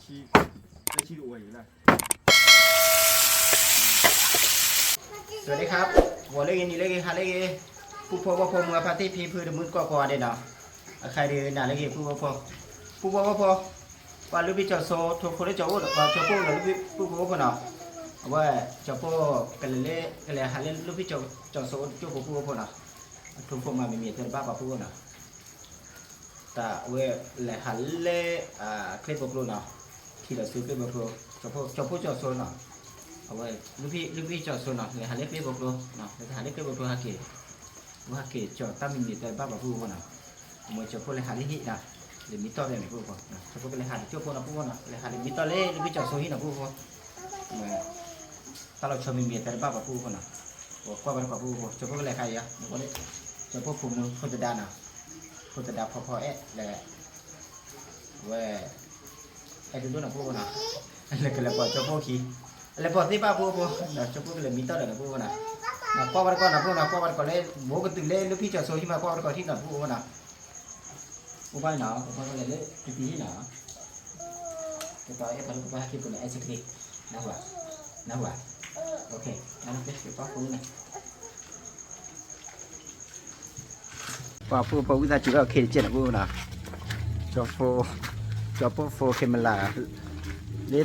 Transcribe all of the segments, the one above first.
ชี้ดูอยู่นะสวัสดีครับวัวเล็กนี่เล็กฮาเล็กผู้พ่อว่าพ่อมือพาที่พีพื้นมืดก่อเด่นเนาะใครเดินหน้าเล็กผู้พ่อว่าลูกพี่เจ้าโซ่ทุกคนได้เจ้าว่าเจ้าพ่อหรือลูกพี่ผู้พ่อเนาะว่าเจ้าพ่อกันเลยฮาเล็กลูกพี่เจ้าโซ่เจ้าผู้พ่อเนาะทุกคนมามีเจ้าบ้าผู้เนาะแต่เว้ยเลยฮาเล็กเคล็ดบอกลูเนาะที่เราซื้อเคล็ดบอกลูเจ้าพ่อเจ้าโซ่เนาะเอาไว้ลูกพี่เจ้าโซนเนาะเลยหาเล็กเล็กบอกดูเนาะเลยหาเล็กเล็กบอกดูฮาเกะว่าเกะเจ้าตั้มมีแต่บ้าแบบผู้คนเนาะเมื่อเจ้าพ่อเลยหาเล็กฮินะเลยมีต่อเลยผู้คนเนาะเจ้าพ่อเลยหาเจ้าพ่อเนาะผู้คนเนาะเลยหาเล็กมีต่อเลยลูกพี่เจ้าโซฮินะผู้คนเมื่อถ้าเราชมมีแต่บ้าแบบผู้คนเนาะบอกว่าเป็นแบบผู้คนเจ้าพ่อเลยใครอ่ะวันนี้เจ้าพ่อผู้มือคนจะด่าเนาะคนจะด่าพอเอ๊ะเลยว่าไอ้ดูเนาะผู้คนเนาะเลยก็เลยบอกเจ้าพ่อขี้lepas ni apa pun, dah cukup le minta dah pun nak. Nak kau berkau nak pun nak kau berkau le, bawa ketu le lebih jauh sohi mak kau berkau tidak pun nak. Upai nak le pipi nak. Kita pada upai kita pun ekstrik, nak. Okey, nak kita pun nak. Apa kita juga kerja nak pun nak. Coba kameraนี่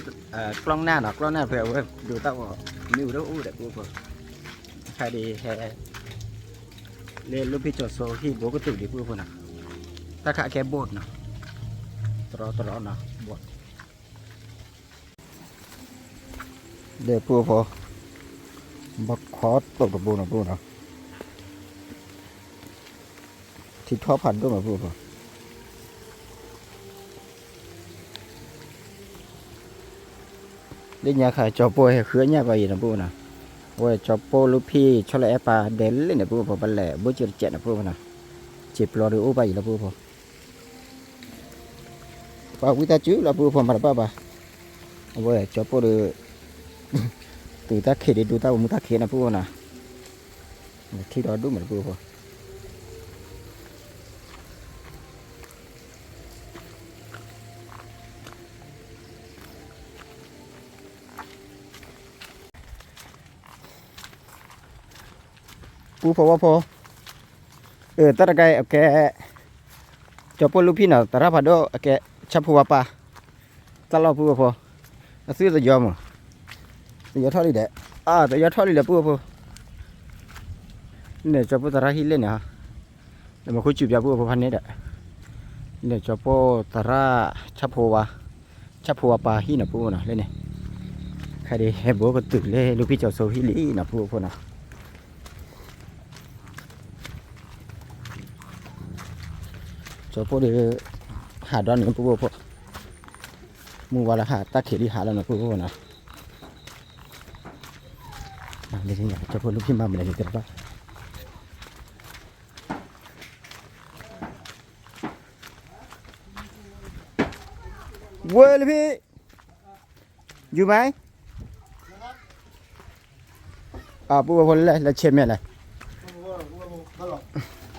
กล้องหน้าเนาะกล้องหน้าเผื่อว่าดูเต้ามิวแล้วอู้แต่กูก็ใครดีแค่เล่นลูกพี่จอดโซ่ที่โบก็ตื่นดีพูดคนน่ะถ้าขาแค่โบดเนาะตรอเนาะโบดเดี๋ยวพูดพอบักคอสตกกับโบนะพูดเนาะที่ท่อพันก็มาพูดพอđi nhà khai cho bôi khứa nhà vậy là bôi nè bôi cho bôi lúc phi cho lại pa đến lên là bôi vào ban lẻ bôi chưa chẹn là bôi nè chịp lo được ô vậy là bôi vào quý ta chứ là bôi vào mặt ba bôi cho bôi được từ ta khề đến từ ta muốn ta khề là bôi nè khi đó đúng mà bôi vàoผู้พอตระไกแกจอปลูพี่น่ะตระพัดแกชับผัวปะตลอดผู้พอซื้อจะยอมจะยอดเท่านี้แหละจะยอดเท่านี้แหละผู้พอเนี่ยจอปตระหิเล่นเนี่ยแล้วมาคุยจีบยาผู้พอพันนี้แหละเนี่ยจอปตระชับผัวปะหิน่ะผู้น่ะเล่นเนี่ยใครดีเฮโบก็ตึกเลยลูกพี่เจ้าโซฮิลีน่ะผู้พอน่ะcho phố đi hạ đoan những phố phố mua vào là hạ ta khỉ đi hạ là nó phố phố nào đây là cho phố lúc khi mà mình lại được đó quên đi dù mấy phố phố là trên mẹ này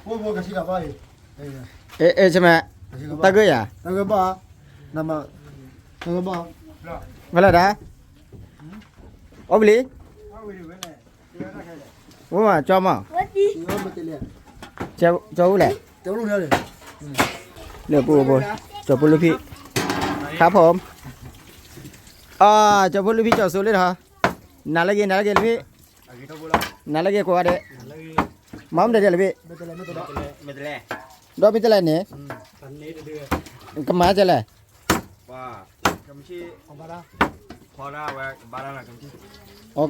phố cái gì là vậyใช่ไหมตาเกยอ่ะตาเกยบ้าน้ำมาตาเกยบ้าเวลาได้อบลีว่าจอมอ่ะเจ้าแหละเดี๋ยวปูจอปูลูกพี่ครับผมจอปูลูกพี่จอสูเลยเหรอนาลาเกลูกพี่นาลาเกกว่าเด็กมั่มเด็กเลยพี่ดอกพิจารณาเนี่ยกำมาจะเลยว่ากำชีพอได้ไว้บารานะกำชี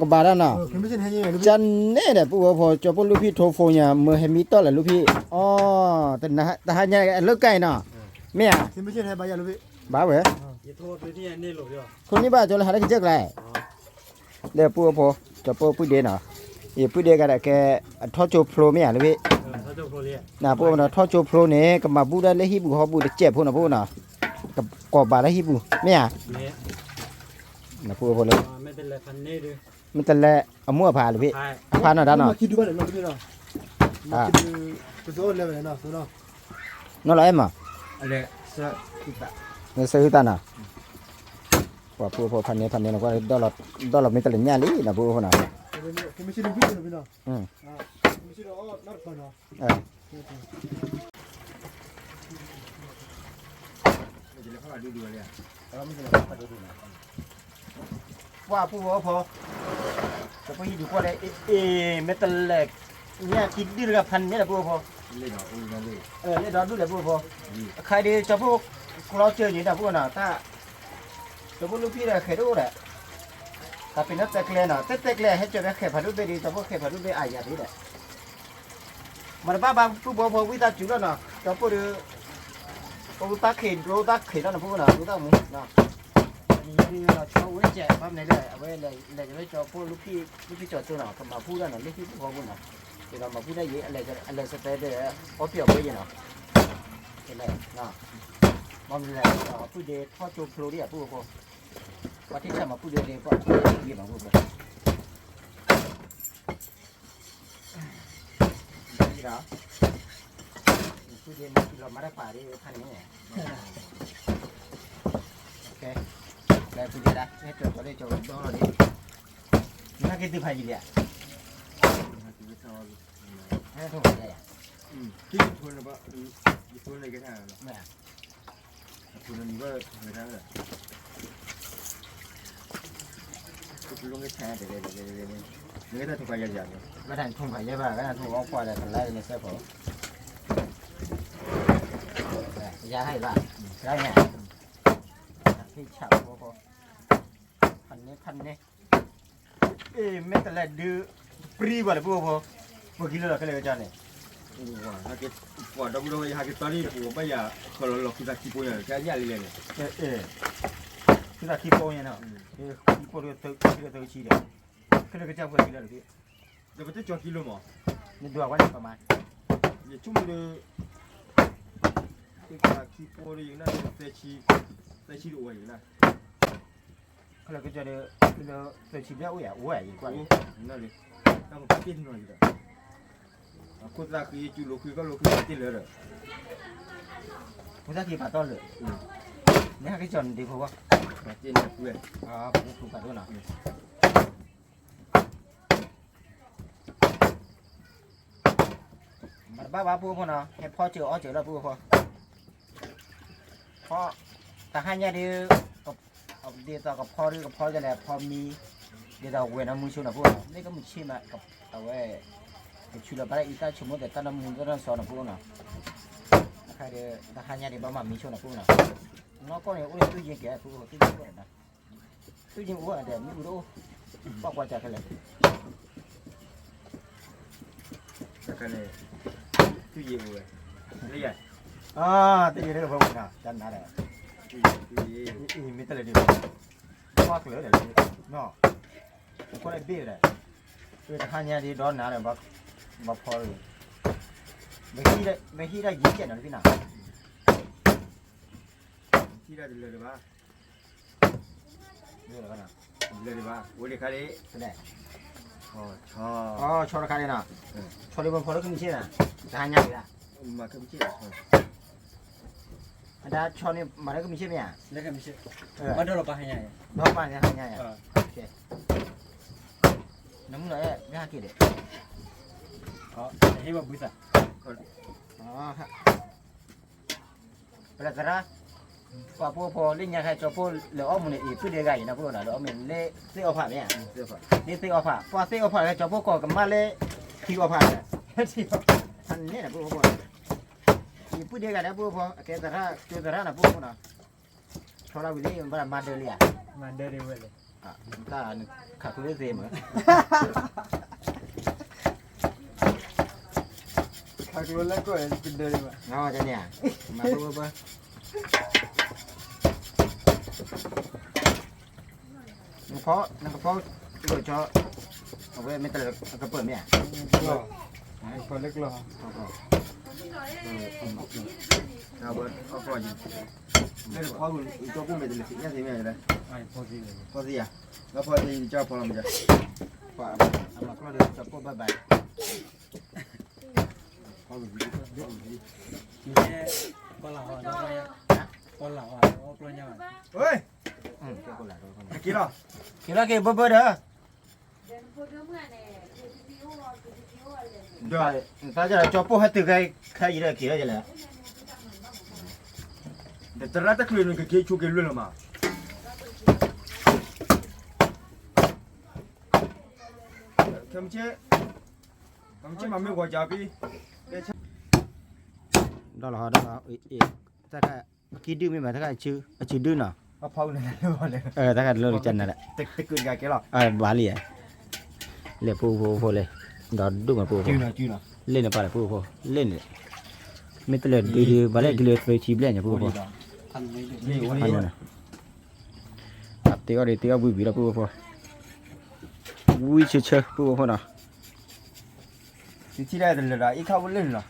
กับบารานะจันเนี่ยเด็กปู่พอจบลูกพี่โทรโฟนเนี่ยเมื่อเห็นมีต้นเลยลูกพี่แต่หาเนี่ยเลิกไก่เนาะเมียที่ไม่ใช่ไทยบ้านลูกพี่บ้าเหรออย่าโทษไปที่นี่หรอกเดียวคนนี้บ้าจนหาได้กี่เจ้าไรเด็กปู่พอจบปู่เดนเนาะปู่เดนกันแกทอดโจโปรเมียลูกพี่น่ะพวกมันทอดโจโปรเนี่ยกับมาบูได้เลยฮิบูเขาบูได้เจ็บพวกน่ะพวกน่ะกับกอบบาได้ฮิบูเนี่ยน่ะพวกเลยไม่เป็นไรพันนี่ด้วยมันแต่ละเอามั่วผ่าเลยพี่ผ่าหน่อยด้านหน่อยคิดดูบ้านเราพี่เนาะคิดดูตัวโซ่เลยเนาะตัวเนาะนั่นแหละมั้งอะไรเสื้อตาเนี่ยเสื้อตาน่ะ ว่าผู้พอพันนี้เราก็ดอลไม่ตะลึงญาลีนะผู้คนน่ะcome si rimpitono fino come si narcano มันจะเรียกว่าดูเลยอ่ะ ว่าผู้พอจะไปอยู่ก็ได้ไม่ตะเล็กเนี่ยคิดดีกับพันเนี่ยผู้พอ เล่นเหรอนั่นเลย เล่นดอดูเลยผู้พอใครดีจะพวกเราเจออยู่นะผู้น่ะถ้าจะพวกลูกพี่เลยเคยดูแหละแต่เป็นนักเตะเล่นน่ะเตะเล่นให้เจอแค่พันรูปไปดีจะพวกแค่พันรูปไปอายอย่างนี้แหละมันบ้าผู้พอวิตาจุดแล้วน่ะจะพวกรู้ตักเข็นแล้วนะผู้น่ะรู้ตักมึงนะนี่เราชอบเว้ยแจกปั๊บในเลยเอาไว้เลยจะไม่จอพวกลูกพี่จอดตัวน่ะทำมาพูดแล้วน่ะลูกพี่พอพูดน่ะเดี๋ยวเรามาพูดได้เยอะอะไรสเตย์เดี๋ยวเอาเปรียบไว้ยังน่ะเป็นไรน่ะมันเป็นไรพูดเดทพ่อโจโปรดิอ่ะพูดพอว่าที่จะมาพูดเดทก็ยี่มาพูดพอนี่เหรอพูดเดทเรามาได้ป่าดิพันนี้โอเคแล้วพูดเดทได้ให้จบก็ได้จบต้องเราดิน่าเกินตีพายยี่เลยให้ทุกคนได้อ่ะที่ทุนหรือเปล่าทุนอะไรกันฮะไม่ทุนอันนี้ว่าไม่ได้เลยทุนลงแค่แชร์เดี๋ยวนี่ก็ได้ทุกใบใหญ่ๆเลย ไม่ได้ทุ่งไข่เยอะป่ะก็ได้ทุ่งอ้อมปล่อยอะไรกันไล่ในเสื้อผมยาให้ป่ะได้ไงที่ฉาบพอพันนี้ไม่แต่ละดื้อปรีกว่าเลยพวกกิโลละก็เลยจานเนี่ย 哇，他给哇，这不都他给当地我不也，可能老给他起步呢，这年里来的。คือถ้าคีโปเนี่ยเนาะคีโปเนี่ยตัวชี้เดียวคือเราก็จะพูดกิโลเลยพี่ 这不得交几了嘛？ นี่ดูว่านี่ประมาณ 也中的，这个起步的有那再起的我有那， คือเราก็จะคือเราตัวชี้เดียวอ้วยอีกกว่า 那里，那么变成了一个。啊，或者可以就落去个落去点了的。 ผู้ชายขี่ป่าต้นเลยนี่ให้จนดีพอวะ 点的不嘞？ อ๋อผู้ป่าต้นเนาะมันบ้าผู้พอเนาะให้พ่อเจอแล้วผู้พอพ่อแต่ให้เนี่ยเดียวกับเดียวต่อกับพ่อหรือกับพ่อจะแหละพอมีเดี๋ยวเราเว้นน้ำมือชูนะพวกเรานี่ก็มีชิมะกับเอาไว้ชูละไปอีกชั่วโมงแต่ตั้งน้ำมือก็ต้องสอนนะพวกเราใครเดี๋ยวแต่ให้เนี่ยเดี๋ยวบ้ามามีชูนะพวกเราน้องก็เนี่ยอุ้ยตู้เย็นแก่พวกตู้เย็นแก่นะตู้เย็นอ้วนแต่มีอุดมปอกว่าจะกันเลย 这个呢，就业务嘞，厉害。 อ่าตู้เย็นได้พวกเราจันนั่นแหละ มีแต่เลยดิว่าเกลือเดี๋ยวเลยเนาะก็ได้เบี้ยเลยแต่ข้าเนี่ยดีร้อนหนาเลยบักพอเลยไม่ฮีได้ยิ่งเจ็บหน่อยพี่น่ะ ที่ได้เลยบ้า เยอะเลยนะ เลยบ้าวันนี้ใครได้ แสดง อ๋อชอ อ๋อชอราคาเลยนะชอเลยบนพอแล้วก็มีเช่นน่ะแต่ข้าเนี่ยดีละ มาขึ้นที่ อันนั้นชอนี่มาแล้วก็มีเช่นไหมอ่ะ แล้วก็ไม่ใช่มาดูเราไปให้ไง น้องป้าเนี่ยข้าเนี่ยโอเคน้ำมันเลยไม่ห้ากี่เด็ด อ๋อให้มาบุษอ่ะ อ๋อฮะเวลาจะระว่าพวกเล่นยังไงจะพวกเหลืออ้อมเนี่ยอีกเพื่อเดียร์ไงนะพวกน่ะเหลืออ้อมเนี่ยเล่ซื้อเอาผ่านเนี่ย เสื้อผ้า นี่ซื้อเอาผ่านพอซื้อเอาผ่านแล้วจะพวกก่อกับมาเล่ที่เอาผ่านเนี่ยที่ท่านนี่นะพวกอีกเพื่อเดียร์ไงนะพวกแกแต่ละนะพวกน่ะชอบเราวิธีมันมาเดลีอ่ะ มาเดินเรื่อยเลย อ่ะตาขาคุยเสียมั้ง ถ้าคุณเล่นก็เป็นเดินมา เนาะจะเนี่ยมาพวกนั่นก็เพราะตัวจอเอาไว้ไม่ตลกก็เปิดเนี่ย หล่อคนเล็กหล่อ เอาเบิร์ดเอาปล่อยยิงไม่ได้พอคุณตัวกุ้งไม่ได้เลยยังสิไม่ได้เลย ไอ้พอดีเลย พอสิอ่ะแล้วพอจะเจ้าพอเราไม่ได้ ว่าเอามาก็เดี๋ยวจะพูดบายบาย พอหลุดดีพอหลุดดี มีแค่ก้อนหลังอ่ะก้อนหลังอ่ะก้อนหลังอ่ะ เฮ้ย เจ้าคนละตัว กี่หรอ กี่ละกี่เบอร์เด้อ เดี๋ยว ta giờ cho po hết từ cái gì đó kia vậy là เดี๋ยวจะรัดตะครุยนึงก็เกี่ยวชูกันเรื่องละมาคำเชื่อมาไม่กว่าจะพี่ đó là ta cái kia đưa mình mà ta cái chứ đưa nào มาพาวในนั้นเลย ta cái lơ chân này đấy ตะกุนกันกี่หรอ bà lì lẹ pu lẹ đó đúng là pu จื้อหน่อย lên là bà là pu lên này mấy tờ lên đi bà lại cái lượt về chìm lên nhà pu นี่วัน anh นี้ này tiêu đi tiêu vui là pu vui chơi pu nào ที่ได้แต่ละอีกเข้าเล่นหรอ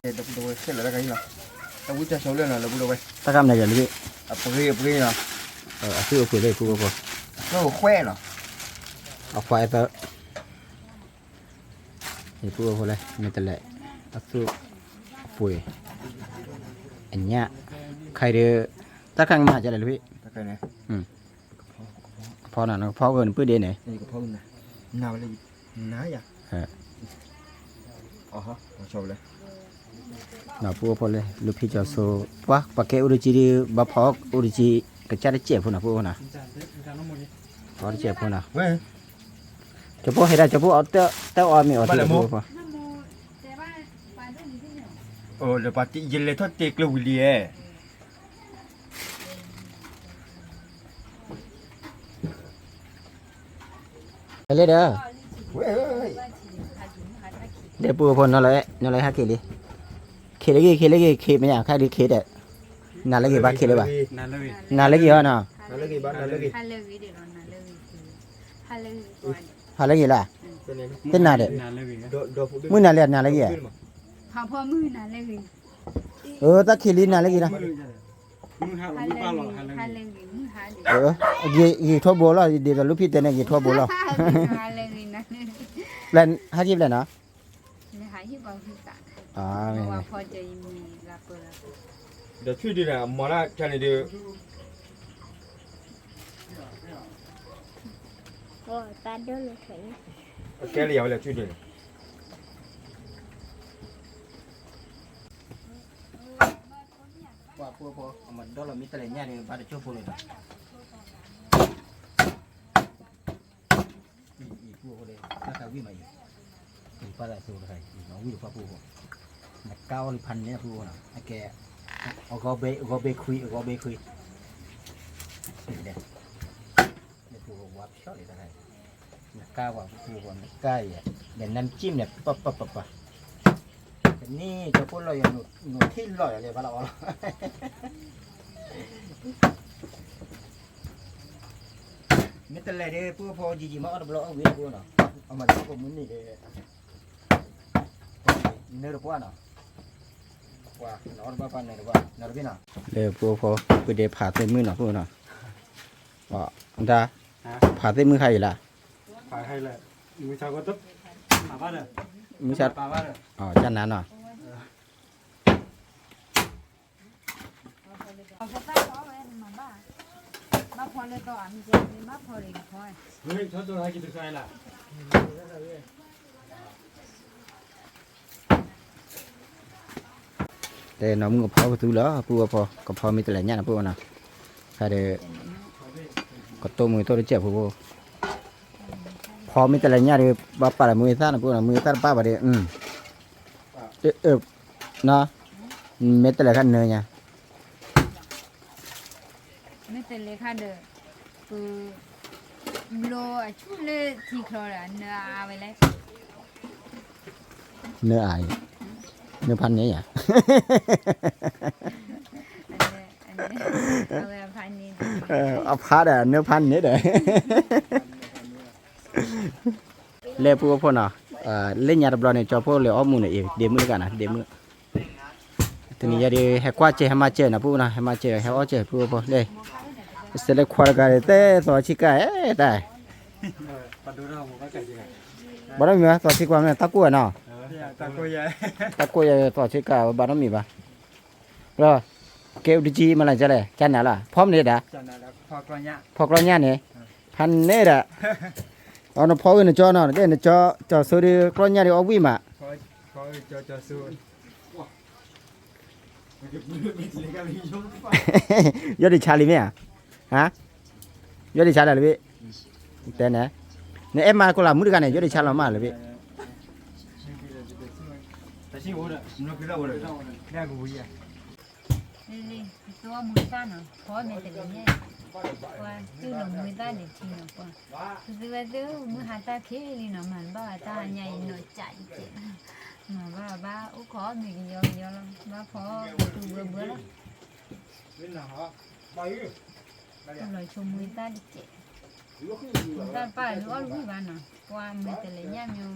เดี๋ยวดูเสร็จแล้วกันนี่หรอแต่วุ้จะโชว์เรื่องอะไรดูไป ta cầm này giờ đi ปรีหรอ ซื้อปุ๋ยเลยpu ก็แขว้หรอ เอาควายไปนี่พูดว่าอะไรไม่แต่ละเอาสู้ปุ๋ยอันเนี้ยใครเดือตะกังมาจะอะไรลูกพี่ ตะไคร้เนี่ย พอหน่ะพอเกินปื้ดเดียไหน นี่ก็พ่อนะน้าอะไรน้าอย่าอ๋อฮะชอบเลย หน่ะพูดพอเลยลูกพี่จะสู้วะปากเกอุดจีดีบัพพอกอุดจีกระจายเจ็บพูดนะพูดนะพอเจ็บพูดนะ เว้ย จะพูดให้ได้จะพูดเอาเต้าออมีเอาที่พูดพอ โอ้เดี๋ยวปาติยินเลยทอดเตกเลยวิลเลีย ไปเลยเด้อ เว้ย เดี๋ยวพูดพอนั่นเลยฮะเกลี่เคลี่ไม่อยากใครดีเคลี่เด็ดนั่นเลยกี่บาทเคลี่บ้านั่นเลยกี่ฮะน่ะ นั่นเลยกี่บ้านนั่นเลยกี่ ฮาเลยกี่ล่ะเต้นนั่นเด็ด มื มื้อนั่นเลียนั่นเลยกี่ พอมือนั่นเลย ตะเคลี่นั่นเลยกี่นะ ฮาเลยมือหาเลย กี่ทั่วโบล่ะเดี๋ยวลูกพี่เต้นกี่ทั่วโบล่ะ ฮาเลยนั่น เล่นฮาจิบเล่นนะ เลยหาที่บอกที่ตา ไม่ ว่าพอจะมีลาเปล่า เดี๋ยวช่วยดีนะมาละแค่นี้เดียว โอ้ยปลาดุกเลย แกเลี้ยวเลยช่วยดี ว่าพวกมันดอลลาร์มิตรเลยเนี่ยเนี่ยบาดเจ็บพวกเลยนะอีพวกเลยนักการวิ่งมาอยู่อีป้าได้สู้ใครน้องวิ่งพวกนักก้าวพันเนี่ยพวกน่ะไอ้แกเอาก็เบคุยเด็ดเนี่ยพวกวับช็อตเลยนะใครนักก้าวว่าพวกนักก้าวเนี่ยเดี๋ยวน้ำจิ้มเนี่ยปั๊บนี่จะพูดเราอย่างหนูที่ลอยอะไรบ้างเราไม่แต่เลยเด้พวกพอจีมาเอาบล็อกเอาไว้พวกน่ะเอามาดูพวกมึงนี่เด้เนื้อพวกน่ะว่านอนบ้านเนื้อว่านอนพี่น่ะเลยพวกพอไปเดี๋ยวผ่าเต็มมือน่ะพวกน่ะว่าจ้าผ่าเต็มมือใครล่ะ ผ่าให้เลยมือชาวก็ตุ๊บมาบ้านเลย มือชัด ปลาบ้านเลย อ๋อจันนั้นน่ะ เอาไปป้าขอไว้มาบ้ามาพอเลยต่อมีเจมีมาพอเลยพอ เฮ้ยชอบตัวอะไรกินตัวใครล่ะ แต่น้องกับพ่อก็ถือแล้วพวกพอกับพ่อมีแต่ละอย่างนะพวกน่ะใครเด้ก็ตัวมือตัวเจ็บพวกพอมีแต่ละอย่างเด้บ้าป่าละมือซ่านะพวกน่ะมือซ่าป้าบ่ได้เนาะเม็ดแต่ละขั้นเนยเนี่ย ไม่เป็นเลยค่ะเด้อคือโลชุเลที่คลอร์เนื้อเอาไปเลย เนื้ออายเนื้อพันธุ์นี้อ่ะ อันนี้เอาไปพันนี้ เอาพัดอ่ะเนื้อพันธุ์นี้เด้อเล่พวกพ่อน่ะเล่นยาดับร้อนเนี่ยจอพวกเลี้ยอ้อมูเนี่ยเองเดมือกันนะเดมือทีนี้ยาดีให้กว่าเจให้มาเจนะพวกนะให้มาเจให้อ้อเจพวกพ่อเลยเสร็จแล้วควากันเต้ต่อชิกาแต่ ปลาดุกเราผมก็ไก่จีกัน บ้านมีไหมต่อชิกาเนี่ยตะกั่วเนาะ ตาโกยใหญ่ ตะกั่วต่อชิกาบ้านมีปะรอ เกลดีจีมาละจะเลยจันน่ะล่ะพร้อมเนี่ยดะ จันน่ะแล้วพอกระยะ พอกเราเนี่ยนี่พันเนี่ยดะเอาน้ำพออื่นจอเนาะเดี๋ยวจอโซดีกรอนเนี่ยเดี๋ยวเอาวิ่งมา ขอจะสู้ ยอดดิชาลีไหมอ่ะฮะยอดดิชาลีเลยพี่แต่เนี่ยเนี่ยเอ็มมาคนละมือกันเนี่ยยอดดิชาเรามาเลยพี่ แต่ชิโอ้เนี่ยมันคือเราเลยแม่กูบุยอ่ะ Lili, itu muda no, kau ni terlihat. Kau tu lo muda ni cina kau. Tu muda kiri no man, bawa ta hanya ino cai je. Bawa kau ni yo lah, bawa kau tu berbual. Tu lo cuma muda je. Muda pa lu alu mana, kau muda terlihat nyo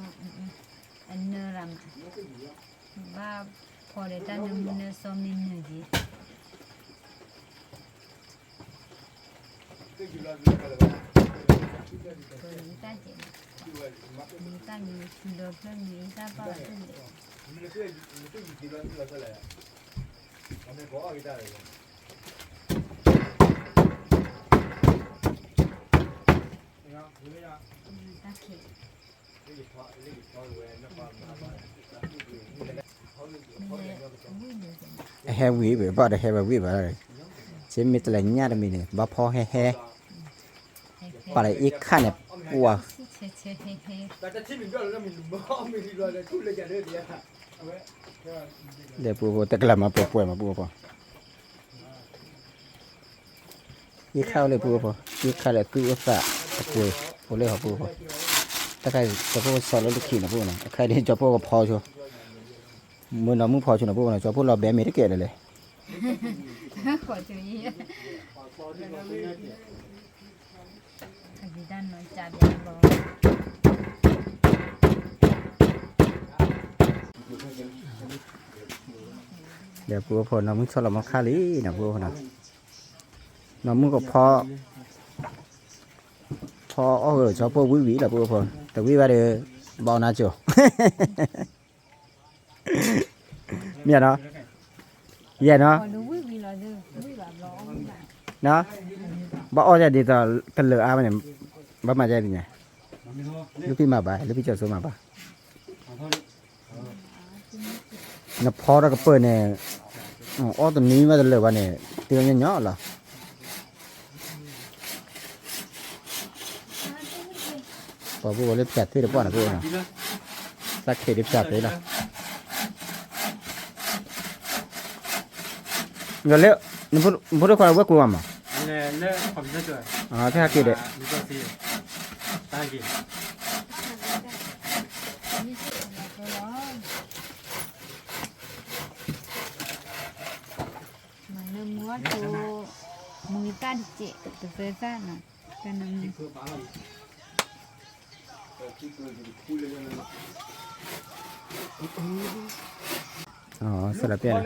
ane ramah. Bawa kau dah nyo mana somni nyo. Kita je, kita ni doktor ni kita apa tu deh. Takik. Heavy vậy, bao nhiêu heavy vậy? Chỉ biết là nhát là mình bao phò he, bao nhiêu ít khăn này, wow. Để bùa tất cả mà bùa mà bùa. Ít khaoเลยbùa, ít khao là cứ phạ, bùaเลยhọ bùa. Tất cả cho bùa sờ lên khi nào bùa này, khai đến cho bùa phò cho. Mưa nó muốn phò cho nó bùa này cho bùa lo bé mấy cái này. Kau tu ye. Kita no cabai bawa. Để bùa phò nó muốn cho là mắc khá lý nè bùa nào. Nó muốn có phò ở cho bùa quý vị là bùa phò. Tại vì vậy thì bao na chưa. Miệt nó. Dạ nó. Nó. Bỏ ra đi tao cần lựa ai mà bắt mà ra đi nhỉ. Lúc khi mà bà, lúc khi chờ số mà bà. Nó phò ra cái bờ này. Ở tầm ní mà lựa bà này tiêu nhỏ nhỏ là. Bỏ vô lên chặt thế được bỏ là vô nào. Sắc khế đẹp chặt đấy là. Rồi liệu nó được khoa bước của mà. Nè, phẩm chất rồi. Thế hả kì đấy. Ta kì. Mana muat tu muita je, tu pesa na, kena ni. Sẽ là tiền này.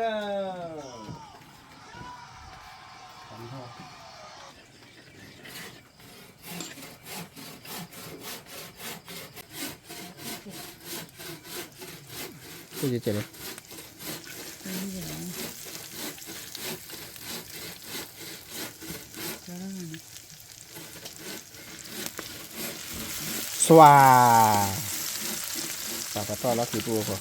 Cái gì chạy đây? Xoa. Và cái to nó thì bùa rồi.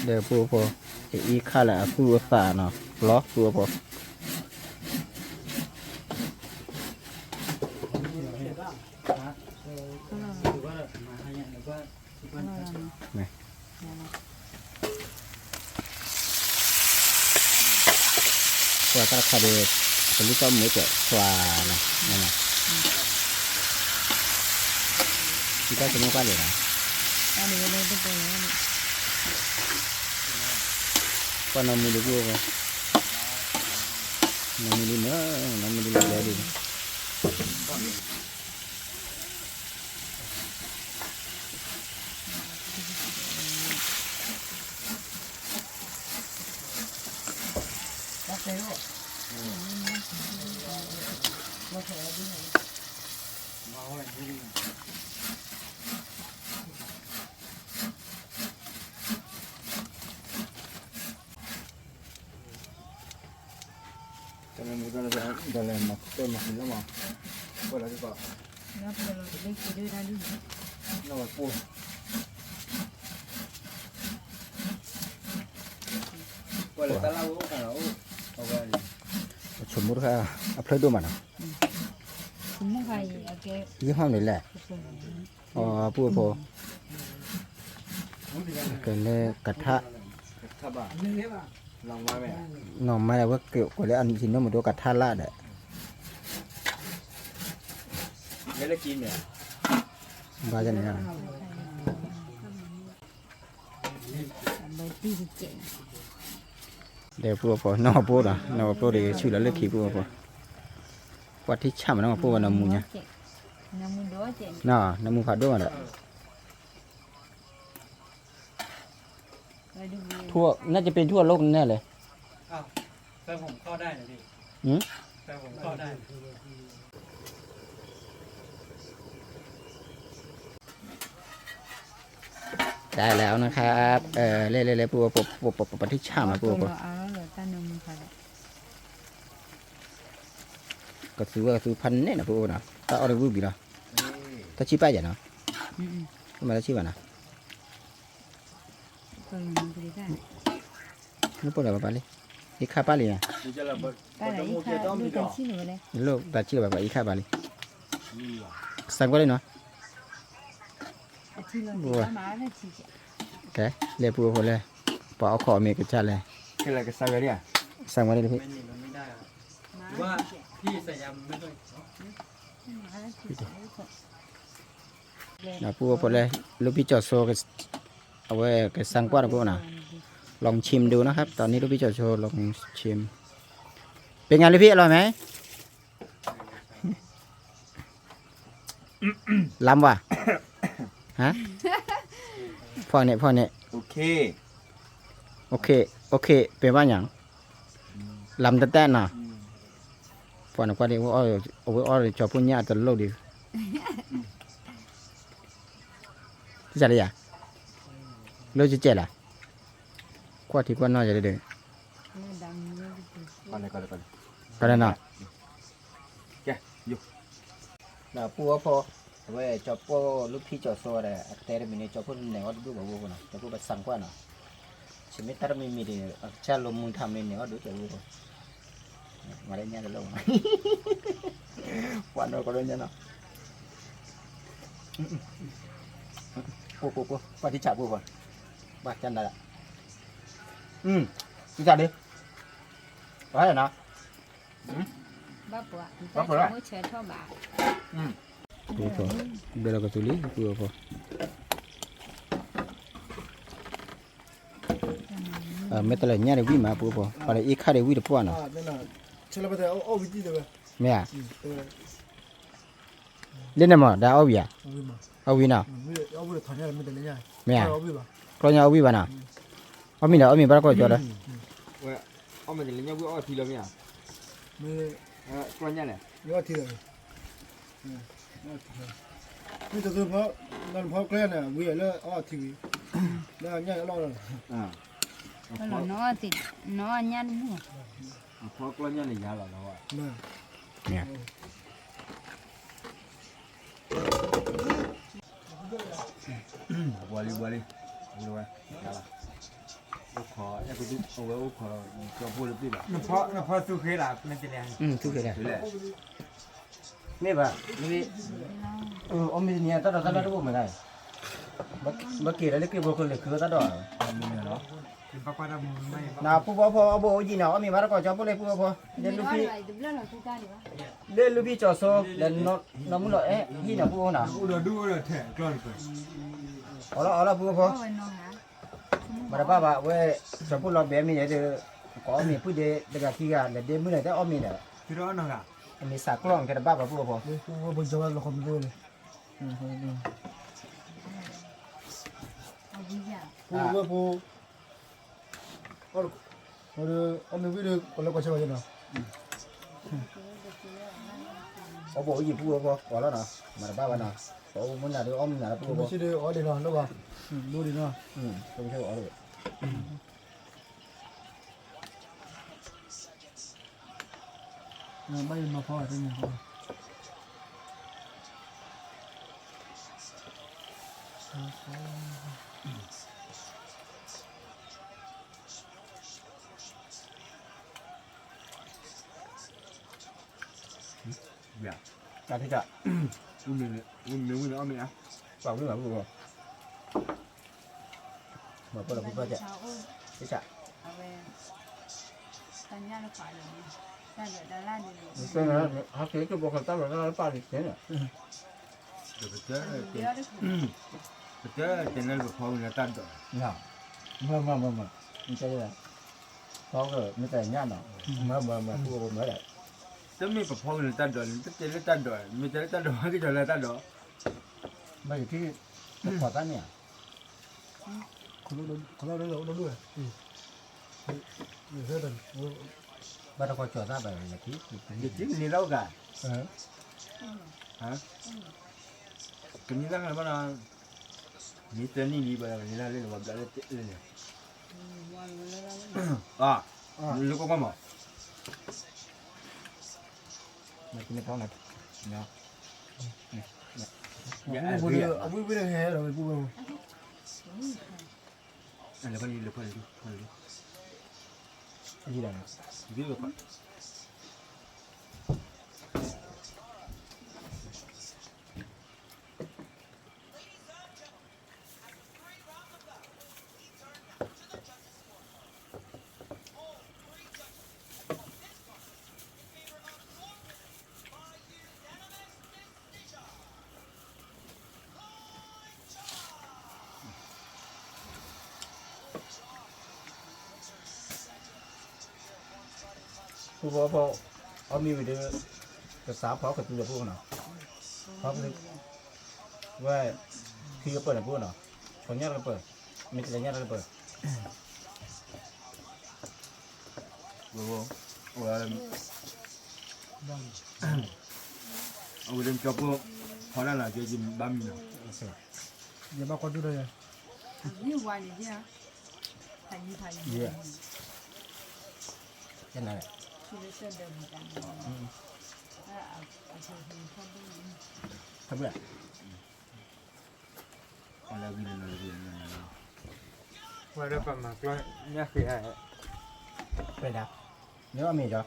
Để bùa bùa thì ý khá là bùa phả nó lót bùa bùa này qua các khá để xử lý cho mấy cái xòa này này này kita semua kali lah. Ada tu ni. Kau nak milih gua apa? Nak milih mana? Nak milih jadi. แต่มันก็จะจะเลยมาต้นมาขึ้นแล้วมาก็แล้วก็ แล้วพอเราได้กินด้วยได้ด้วย นวดปูก็เลยตะเล่ากันแล้วเอาไว้ 전부가 앞으로도 많아. 분무가 이게 이게 화면이래. 부어. 근데 같아. ถ้าบ้าลองมาไหม normalว่าเกี่ยวกับเรื่องอันที่น้องมันดูกับท่าละเด้อ ไม่ได้กินเนี่ย ว่าจะเนี่ย 뭐 띠지. เดี๋ยวพวกน้องพวกน่ะน้องพวกเดี๋ยวชื่อแล้วเรียกขี้พวกว่าที่ช่ำน้องพวกน้ำมูเนี่ย 너무 넣어지. น่ะน้ำมูผัดด้วยน่ะ 그리고 ทั่วน่าจะเป็นทั่วโลกแน่เลย อ้าวแฟนผมเข้าได้นะพี่ หืม แฟนผมเข้าได้ ได้แล้วนะครับเล่ๆๆพวกที่ช่ำนะพวก 알아요. 따는 거라. ก็ซื้อว่าซื้อพันเนี่ยนะพวกน่ะถ้าเอาได้รูปบีละถ้าชี้ป้ายอย่างเนาะ 응. ทำไมถ้าชี้ว่านะ 그거는 그리가. นี่พวกเราไปเลยอีกข้าป้าเลยอ่ะ นี่จะระเบิด 따라 이카 누가 치는 거래. โลกตาชี้แบบอีกข้าป้าเลยสั่งก็ได้เนาะ 치는 거 말은 치지. แกเรียกพวกคนเลยพอเอาขอเมกจัดเลย คืออะไรกันสักเนี่ย สั่งมาได้เลยพี่ ไม่นี่มันไม่ได้อะหรือว่าพี่ใส่ยำไม่ต้อง นะพวกคนเลยลูกพี่จอดโซก็เอาไว้ก็สั่งกว่านะพวกน่ะลองชิมดูนะครับ ตอนนี้ลูกพี่จอดโชว์ลองชิมเป็นไงเลยพี่อร่อยไหมล้ำว่ะฮะพ่อเนี่ย โอเค โอเคเป็นว่าอย่างลำแต่น่ะพอหนักกว่าเด็กว่าอ้อยชอบพูดยากตลอดดีที่จะอะไรอ่ะเลิกจะเจ็ดล่ะกว่าที่กว่าน้อยจะได้เด้อ ก่อนเลย ก็ได้น่ะ แกอยู่ น่ะปัวพอเว้ยจอบพวลูกพี่จอดโซ่เลยแต่เดี๋ยวนี้จอบพูดไหนว่าดูแบบว่าน่ะจอบพูดแบบสั่งกว่าน่ะฉันไม่ตัดมีเดียชาลมมึงทำเนี่ยว่าดูจะรู้มาได้เนี่ยจะลงวันเราก็ได้เนี่ยเนาะปูปฏิจจาปูก่อนบ้าจันได้ละที่จัดดิว่าอย่างนะ 바쁘아. 바쁘라? 뭐 쳐봐. Pupo, bela ko tuli, pupo. Metal nya de wi ma pupo. Pala I kha de wi de po na. นั่นน่ะเชลบะแต่เอาวิธีเด้อ Me ya. เออ Le na ma da au ya. เอาวิมา Au wi na. เอาวิถอนเนี่ยมันแต่ละอย่าง Me ya. เอาวิมา Ko nya au wi ba na. Au mi na au mi ba ko jo da. เว้ยเอามันจะเลี้ยงวิวเอาทีละเนี่ย มือก ล้วยเนี่ยแหละ ยอดทีเลยนี่จะคือเพราะนั่นเพราะแกล้เนี่ยวิแล้วอ้อทีวีแล้วเนี่ยรอดเลย 별로 넣어지. 넣었냐는 뭐. เพราะกล้วยเนี่ยเลยยาหรอเราอ่ะ มา Me. บัวลีรู้ไหมยาละอุขออยากไปดูเอาไว้อุขอจะพูดหรือเปล่า เพราะสู้เคยหลับมันจะแรง Tu ke da. ดูแล Me ba. Ni au mi ni ta da do ma dai. Ba ke le ke bo ko le ke ta do. มีเนาะ เป็นป้าดำไม่ Na pu bo pho au bo ji na au mi ba ko jo po le pu pho. Le lu pi 누블러는 두가리와. le lu pi jo so le no mu lo hi na pu na. ดูแถมกล้อนไป Ala pu pho. 왜 넣어야? Mà ba bà với cho phụ lo bé mình để có mình phụ để cái kia để đem mới để ôm mình này ที่ร้อนหน่อยอ่ะ mình sạc lon cái ba bà phụ phụ ว่าบนจังหวัดเราคอมพิวเตอร์เลย 어디야? ผู้ว่าผู้ 어느 위로 올라가 쳐야 되나? เขาบอกว่าหยิบพูดพอก่อนแล้วเนาะมาบ้าวันเนาะเขามันน่ะเดี๋ยวอ้อมน่ะพูดพอ 미시를 어디나 넣어봐. 놀이나. ต้องใช้อ๋อเลย 많이 넣어봐 되냐. อย่า การที่จะ อุ้มเลยอุ้มเอาไหมนะ ฝากไว้หน่อยพูดพอมาพูดแล้วพูดจะที่จะ เอาไว้ตอนนี้เราขายเลยได้เลยได้ล่าดีเลย ซึ่งนะเขาเสียก็บอกเขาตั้งแต่เราป้าดิเสียเนี่ย เดี๋ยวไปเจอเจนั่นแบบพอเนี่ยตัดดอก เนี่ยมาไม่ใช่เลยเขาก็ไม่แต่งงานเนาะมาพูดกับผมเลย จะมีแบบพอเนี่ยตัดดอกจะเจอตัดดอกไม่เจอตัดดอกก็จะเลยตัดดอก มาอยู่ที่ขอตั้งเนี่ย 걸어 놓아. 이제는 บ้านเราก็จอดได้แบบอย่างที่ เดี๋ยวจิ้มนี่แล้วกัน 예. ฮะก็นี่แล้วกันบ้างนะนี่เจนี่นี่แบบนี้แล้วเล่นแบบอะไรเล่นเนี่ยอ่ะลูกก็มา มากินในท้องหน่อยเนาะ 아무리 해. 너 부부. อะไรพวกนี้เลยพวกนี้ ที่ไหน นี่แบบ ผู้พอเอามีไปเดือจะสาวพอกับตัวพวกเนาะพอคือว่าคือก็เปิดนะพวกเนาะคนนี้ก็เปิดไม่ใช่เนี่ยก็เปิด ว่าเอาเรื่องกับพวกพอแล้วล่ะจะจิ้มบะหมี่เนาะ 얘만 건드려야. นี่วันนี้เนี่ยถ่าย เยอะแค่นั้นแหละ คือเส้นเดิมกันเอาเชิญคนดู ทำแบบ อะไรกินอะไรกินว่าได้ประมาณก็เนี่ยคืออะไร ไปดับเนื้อมีจ้ะ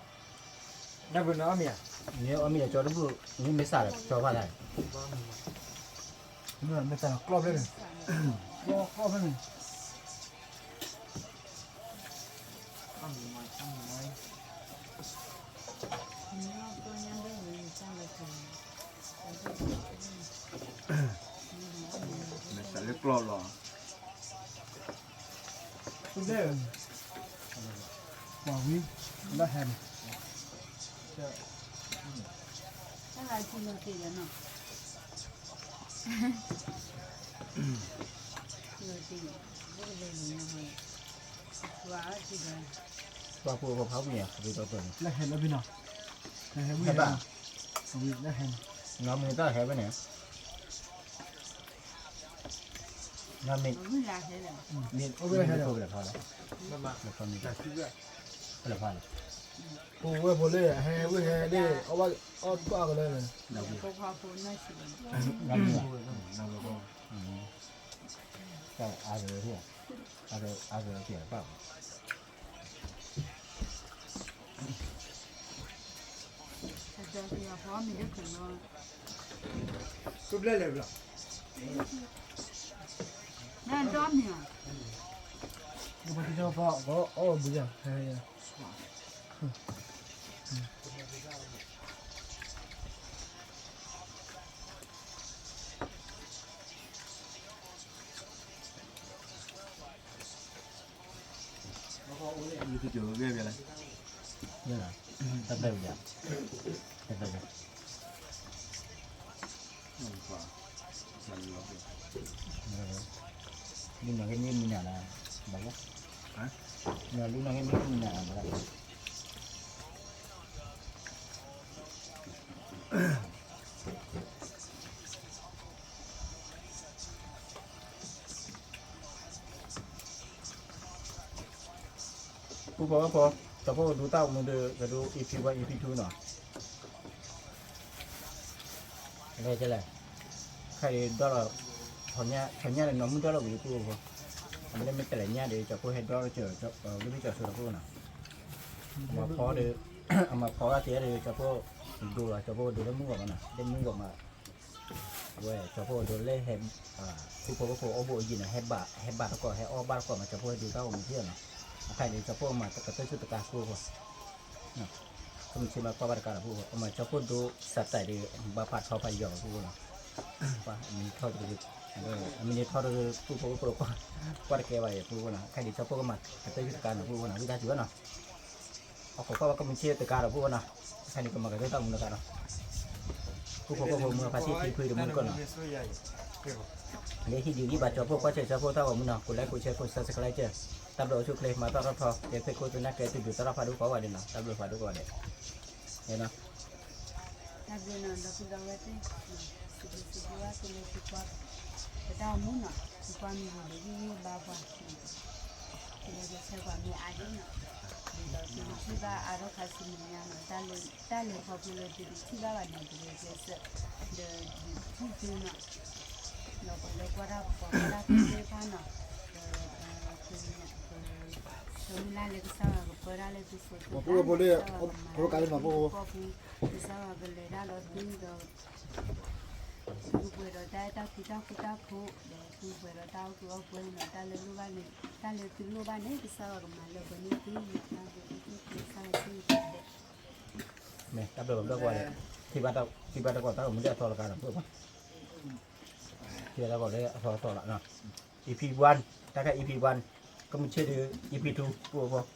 เนี่ยเป็นน้ำเนี่ย เนื้อมีจ้ะแล้วพวกนี่ไม่สาดชอบอะไร 너 맨날 클럽에. 클럽에. ตัวยังได้เงินจ้างเลยคือ ไม่ใช่เล็กกลอดหรอ 근데 와, 위. 나 햄. ถ้าเราที่เราตีแล้วเนาะเราตีไม่ได้เลยนะว่าที่เรา ว่าพวกเขาเนี่ยไปตัวตัว 나 햄, 어디나. 나 햄. 해봐. 위, 나 햄. น้ำมันก็แห้ไปเนี่ยน้ำมัน ไม่ลาเลยเลย นี่ไม่ได้พอแล้วพอแล้วแล้วพอมี แต่ที่ว่า แล้วพอแล้ว 왜 볼래? 해, 왜 해? 네, 또 하거든. พอพอพูดน่าสิ น้ำมัน น้ำแล้วก็ ก็อาเรือที่อาเรือเสียเปล่า แต่เดี๋ยวพอมีเรื่องถึงเนาะ 굽래래, 그럼. นั่นด้อมเนี่ย 이거 진짜 봐. 뭐야? 해. như cái chỗ ghê vậy này นี่แหละตัดเร็วอย่างตัดเร็ว quả sành lắm นี่อย่างนี้มีเนี่ยนะบอกว่า hả เนี่ยลูกน้องให้ไม่มีหนาอะไรผู้พอพอแต่พอดูเต้ามึงดูก็ดู EP1 EP2 หน่อยอะไรจะไรใครดอลthằng nhà này nó muốn đó là vì cô mình lên mấy cái nhà để cho cô hết đó chờ cho cái bây giờ sửa cô nào mà khó để mà khó ra thế để cho cô đồ là cho cô đồ nó muốn gọi mà đem muốn gọi mà vậy cho cô đồ lên hết cô ô bộ gì này hết bà nó còn hết ô ba còn mà cho cô đồ tao mình chưa nàoใครđể cho cô mà tất cả tất cả cô không chỉ mà qua ba cả là cô mà cho cô đồ sạch tại để bà phạtเขาไปหยอกcô nào và mình thôi được mình thôi được phụ qua cái bài phụ nàoใครđể cho phụ mà cái tới tất cả là phụ nào chúng ta chữa nào họ có mình chia tất cả là phụ nàoใครđể mà cái tông tất cả nào phụ mà phát triển thì được muốn còn nào để khi điều gì bà cho phụ qua chơi cho phụ tao muốn nào cô lấy cô chơi cô sao sẽ lấy chơi tập đội chụp lên mà tao ra phò để phải cô tôi nãy cái từ từ tao ra phá đúng có vào đây nào tập đội phá đúng vào đây thế nào tập đội nào đó cứ đâu vậy Sebuah tulis sebuah kita muna sebuah minggu lagi bawa kita bisa kami ada na bila kita ada kasih minyak tali popular jadi kita ada jadi biasa the tujuh na lepas kita pana semula lagi sama berapa lagi sesuatu Mapu boleh kalau kali mapu sama gelera lagi dah Kupuero ta kita ku kupuero ta ku kupuero ta le lu bane ta le tu lu bane bisa ma le bane tu na ku sa tu de nè tập đội đó qua đây thì bắt đầu tao muốn ra thò là cả được không thì tao gọi đây thò lại nào EP1 ta cái EP1 có mình chơi được EP2 của không